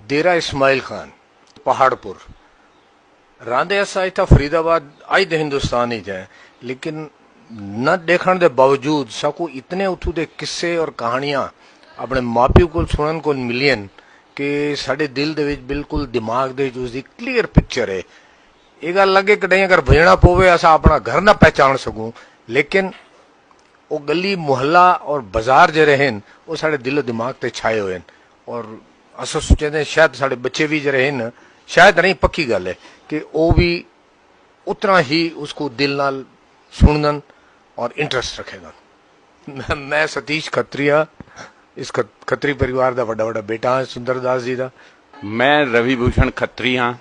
डेरा इस्माइल खान पहाड़पुर रांदे असा इतना फरीदाबाद आई तो हिंदुस्तान ही जाए लेकिन न देखने के बावजूद साकू इतने उथू दे किस्से और कहानियां अपने मापिओ को सुनन को मिलियन कि साडे दिल दे विच बिल्कुल दिमाग दे जो उसकी क्लीयर पिक्चर है। ये गल लगे कि नहीं अगर भजना पवे असा अपना घर ना पहचान सकूं लेकिन वो गली मुहल्ला और बाजार जो रहे वो साढ़े दिलो दिमाग ते छाए हुए और अस सोचते शायद साढ़े बच्चे भी जो रहे शायद नहीं पक्की गल है कि वो भी उतना ही उसको दिल नाल सुनन और इंटरेस्ट रखेगा। मैं सतीश खत्रिया इस खत्री परिवार का बड़ा बड़ा बेटा है सुंदर दास जी का। मैं रवि भूषण खत्री हाँ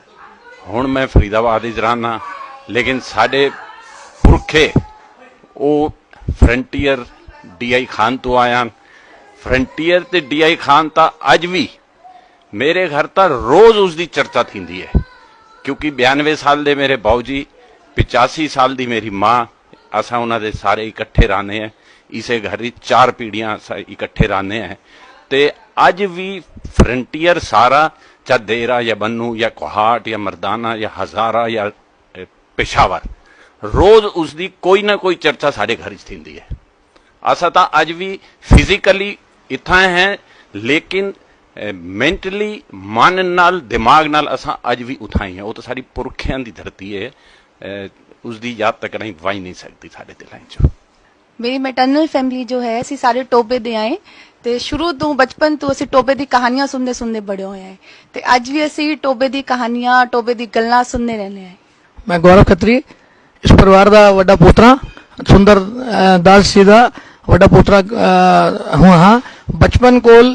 हुण मैं फरीदाबाद ही रहना लेकिन साडे पुरखे वो फ्रंटियर DI खान तो आया फ्रंटियर ते DI खान ता अज भी मेरे घर ता रोज उसकी चर्चा थींदी है क्योंकि 92 साल दे मेरे बाऊ जी 85 साल दी मेरी माँ असा उन्होंने सारे इकट्ठे रहने हैं इसे घर ही 4 पीढ़ियां इकट्ठे रहने हैं ते अज भी फ्रंटियर सारा चाहे देरा या बन्नू या कोहाट या मरदाना या हजारा या पेशावर रोज उसकी कोई ना कोई चर्चा साढ़े घर थी है। असा तो अज भी फिजिकली इतना है लेकिन मेंटली मन नाल दिमाग नाल असा अज भी उठाई है। वो तो सारी पुरखियां की धरती है उसकी याद तक नहीं वाई नहीं सकती साढ़े दिलों चो। मेरी मैटरनल फैमिली जो है ਅਸੀਂ ਸਾਰੇ ਟੋਬੇ ਦੇ ਆਏ ਤੇ ਸ਼ੁਰੂ ਤੋਂ ਬਚਪਨ ਤੋਂ ਅਸੀਂ ਟੋਬੇ ਦੀ ਕਹਾਣੀਆਂ ਸੁਣਦੇ ਸੁਣਦੇ ਬੜੇ ਹੋਏ ਆਏ ਤੇ ਅੱਜ ਵੀ ਅਸੀਂ ਟੋਬੇ ਦੀ ਕਹਾਣੀਆਂ ਟੋਬੇ ਦੀ ਗੱਲਾਂ ਸੁਣਦੇ ਰਹਿੰਦੇ ਆਏ। मैं गौरव खत्री इस परिवार का वड्डा पोतरा सुंदर दास जी का वड्डा पोतरा हूँ हाँ। बचपन कोल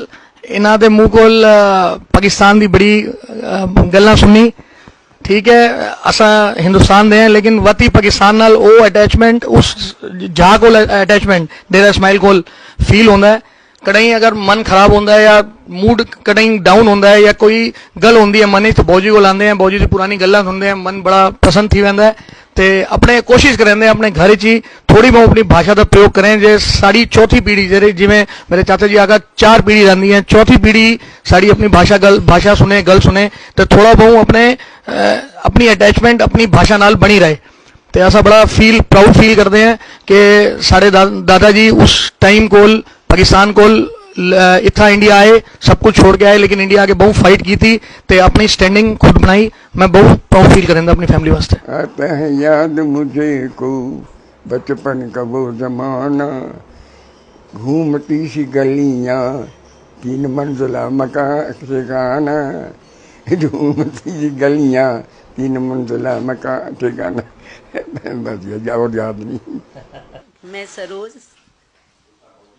इन्हां दे मूँह कोल पाकिस्तान की बड़ी गल्लां सुनी ठीक है असा हिंदुस्तान दे हैं लेकिन वती पाकिस्तान नाल ओ अटैचमेंट उस जहाँ को अटैचमेंट डेरा इस्माइल को फील होता है। कहीं अगर मन खराब होता है या मूड कहीं डाउन होता है या कोई गल होती है मन तो बौजी को लाते हैं बौजी की पुरानी गल्लां सुनते हैं मन बड़ा पसंद थी वैंदा है ते अपने कोशिश करेंगे अपने घर च ही थोड़ी बहुत अपनी भाषा का प्रयोग करें जे साड़ी चौथी पीढ़ी जे जिमें मेरे चाचा जी आगा 4 पीढ़ी रही है चौथी पीढ़ी साड़ी अपनी भाषा सुने गल सुने तो थोड़ा बहुत अपने अपनी अटैचमेंट अपनी भाषा नाल बनी रहे तो ऐसा बड़ा प्राउड फील करते हैं कि साढ़े दादाजी उस टाइम कोल पाकिस्तान कोल इतना इंडिया आए सब कुछ छोड़ के आए लेकिन इंडिया आके बहुत फाइट की थी तो अपनी स्टैंडिंग खुद बनाई। मैं बहुत प्राउड फील करेंगे अपनी फैमिली वास्ते। आता है याद मुझे को बचपन का वो जमाना घूमती सी गलियां 3 मंजिला मकान ठिकाना घूमती सी गलियां 3 मंजिला मकान ठिकाना बस ये और याद नहीं। मैं सरोज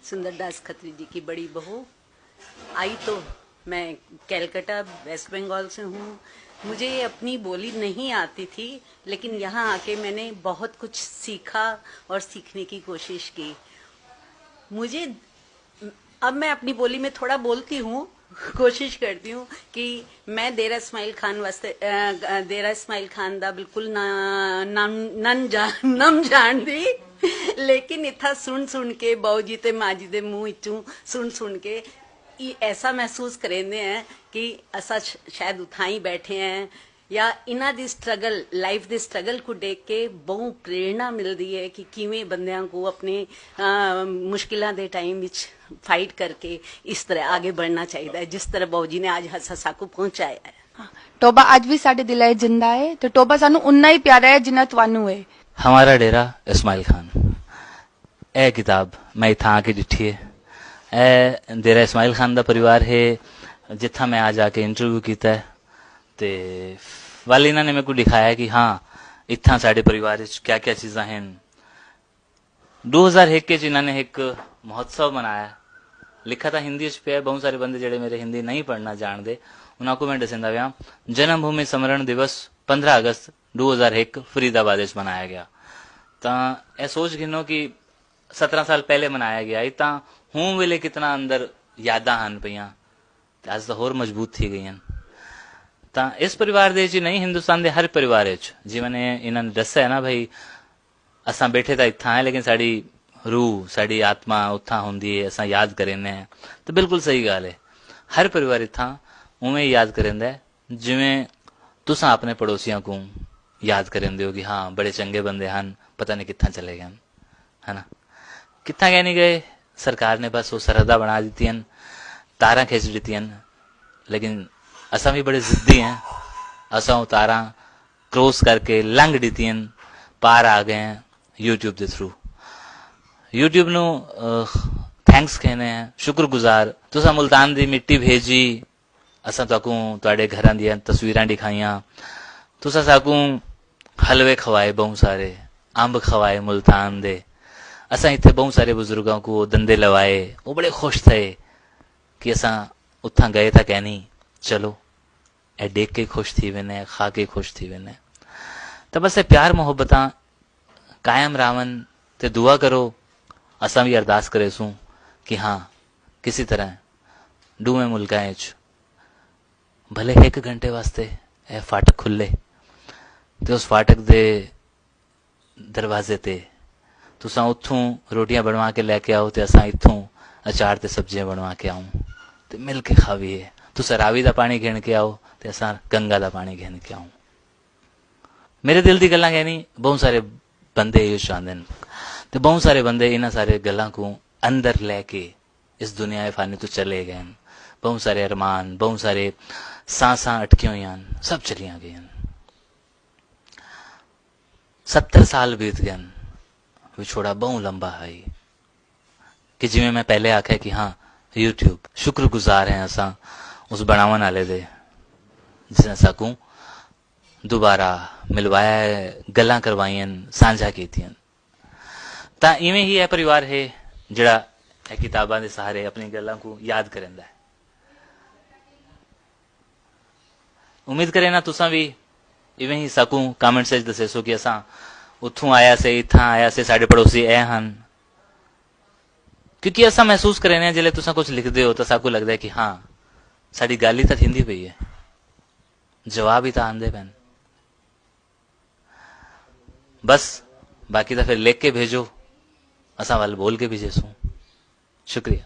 सुंदरदास खत्री जी की बड़ी बहू आई तो मैं कैलकाटा वेस्ट बंगाल से हूँ। मुझे अपनी बोली नहीं आती थी लेकिन यहाँ आके मैंने बहुत कुछ सीखा और सीखने की कोशिश की। मुझे अब मैं अपनी बोली में थोड़ा बोलती हूँ कोशिश करती हूँ कि मैं डेरा इस्माइल खान वास्ते डेरा इस्माइल खान दा बिल्कुल नम जान दी लेकिन इतना सुन के बाऊ जी ते माँ जी दे मुँह इचू सुन के ऐसा महसूस करेंदे हैं कि असा शायद उठा ही बैठे हैं या इन्हां दी स्ट्रगल लाइफ दे स्ट्रगल को देख के बहुत प्रेरणा मिलती है कि किवें बंदियां को अपने मुश्किलों के टाइम विच फाइट करके इस तरह आगे बढ़ना चाहिए जिस तरह बाऊ जी ने आज हसा को पहुंचाया है। टोबा आज भी साडे दिल च जिंदा है तो टोबा सानू उन्ना ही प्यारा है जिन्ना तुहानू है। हमारा डेरा इस्माइल खान ए किताब मैं इतना आके डिठी है ए डेरा इस्माइल खान का परिवार है जिथा मैं आज आके इंटरव्यू किया है ते वाल इन्होंने मेरे को दिखाया है कि हाँ इतना साढ़े परिवार क्या क्या चीज़ा हैं। 2001 के इन्होंने एक महोत्सव मनाया लिखा था हिंदी पे है बहुत सारे बंदे जेडे मेरे हिंदी नहीं पढ़ना जानते उन्होंने मैं दसेंदा पिया जन्मभूमि समरण दिवस 15 अगस्त 2001 फरीदाबाद मनाया गया। तो यह सोच गिनो कि 17 साल पहले मनाया गया तो हूँ वेले कितना अंदर यादा हैं पईयां अज तो होर मजबूत थी गई। तो इस परिवार दे नहीं हिंदुस्तान के हर परिवार जी मैंने इन्होंने दसा है ना भाई असा बैठे तो इतना है लेकिन साड़ी रूह साड़ी आत्मा उत्था होंदी है असा याद करें तो बिल्कुल सही गल है। हर परिवार इतना ਉਵੇਂ ਯਾਦ ਕਰਿੰਦਾ ਹੈ ਜਿਵੇਂ ਤੁਸੀਂ ਆਪਣੇ ਪੜੋਸੀਆਂ ਨੂੰ ਯਾਦ ਕਰਿੰਦੇ ਹੋ ਕਿ ਹਾਂ ਬੜੇ ਚੰਗੇ ਬੰਦੇ ਹਨ, ਪਤਾ ਨਹੀਂ ਕਿੱਥਾਂ ਚਲੇ ਗਏ ਹਨ, ਹੈ ਨਾ। ਕਿੱਥਾਂ ਗਏ ਨਹੀਂ ਗਏ, ਸਰਕਾਰ ਨੇ ਬਸ ਉਹ ਸਰਹੱਦਾਂ ਬਣਾ ਦਿੱਤੀਆਂ, ਤਾਰਾਂ ਖਿੱਚ ਦਿੱਤੀਆਂ, ਲੇਕਿਨ ਅਸਾਂ ਵੀ ਬੜੇ ਜ਼ਿੱਦੀ हैं, ਅਸਾਂ ਉਹ ਤਾਰਾਂ ਕ੍ਰੋਸ ਕਰਕੇ ਲੰਘ ਦਿੱਤੀਆਂ, ਪਾਰ ਆ ਗਏ हैं YouTube ਦੇ ਥਰੂ। YouTube ਨੂੰ ਥੈਂਕਸ ਕਹਿੰਦੇ ਆ, ਸ਼ੁਕਰਗੁਜ਼ਾਰ। ਤੁਸੀਂ ਮੁਲਤਾਨ ਦੀ ਮਿੱਟੀ ਭੇਜੀ, ਅਸਾਂ ਤੁਹਾਨੂੰ ਤੁਹਾਡੇ ਘਰਾਂ ਦੀਆਂ ਤਸਵੀਰਾਂ ਦਿਖਾਈਆਂ, ਤੁਸੀਂ ਸਾਨੂੰ ਹਲਵੇ ਖਵਾਏ, ਬਹੁਤ ਸਾਰੇ ਅੰਬ ਖਵਾਏ ਮੁਲਤਾਨ ਦੇ। असां इत्थे बहुत सारे बुजुर्गों को धंधे लवाए, वो बड़े खुश थे कि असां उत्थां गए था कहनी चलो ए देख के खुश थी वेने, खा के खुश थी वेने। तो बस ये प्यार मोहब्बतां कायम रावन ते दुआ करो। असां भी अरदास करे सूं कि हाँ किसी तरह दूवें मुल्कां च भले 1 घंटे वास्ते ए फाटक खुले ते उस फाटक दे दरवाजे ते तुसां उत्थों रोटियां बनवा के लैके आओ ते असां इत्थों अचार ते सब्जियां बनवा के आऊं ते मिल के खावीए। तुसां रावी दा पानी घेण के आओ ते असां गंगा दा पानी घेण के आऊं। मेरे दिल दी गल्लां कहनी बहुत सारे बंदे इहो चाहंदे न ते बहुत सारे बंदे इन्हां सारे गल्लां को अंदर लैके इस दुनिया फानी तो चले गए न। बहुत सारे अरमान, बहुत सारे सांसां अटकी हुई हैं, सब चलियां गई। 70 साल बीत गए, विछोड़ा बहुत लंबा है कि जिमें मैं पहले आख्या कि हाँ YouTube शुक्रगुजार हैं असां उस बनावन वाले दे जिसने साकू दोबारा मिलवाया है, गल्लां करवाइयां, सांझा कीतियां। तां इवें ही है परिवार है जिहड़ा ए किताबां दे सहारे अपनी गल्लां को याद करेंदा है। उम्मीद करें ना तुसां भी इवें ही साकू कमेंट से दसेसो कि असां उत्थों आया से, इत्थां आया से, साडे पड़ोसी ए हन। क्योंकि असां महसूस करें जिले तुसां कुछ लिखदे हो तो साकू लगदा है कि हाँ साडी गल ही तां थींदी पई है, जवाब ही तां आंदे पैन। बस बाकी तो फिर लिख के भेजो, असां वल बोल के भेजेसूं। शुक्रिया।